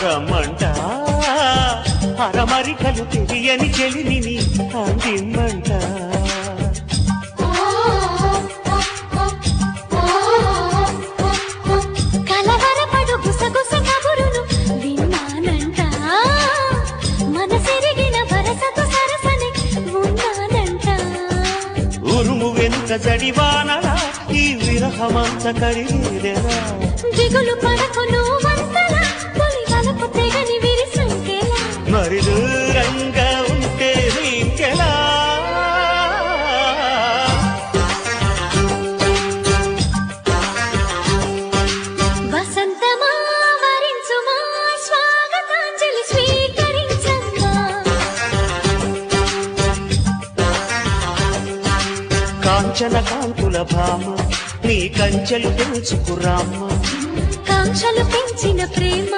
రమ్మంట అరమరికలు తెలియని చెలిని అందిమ్మంట కలవరపడు గుసగుస కబురును విన్నానంట మనసెరిగిన వరసతో సరసని ఉన్నానంట ఉరుము వెనుక జడివానలా ఈ విరహమంత కడిగేదెలా దిగులు పడకు నువ్వంతలా తొలి వలపు తెగని విరిసంకెలా మరి దూరంగా ఉంటే ఇంకెలా వసంతమా వరించుమా స్వాగతాంజలి స్వీకరించమ్మా కాంచన కాంతుల భామ నీ కంచెలు పెంచుకురామ్మ కాంక్షలు పెంచిన ప్రేమ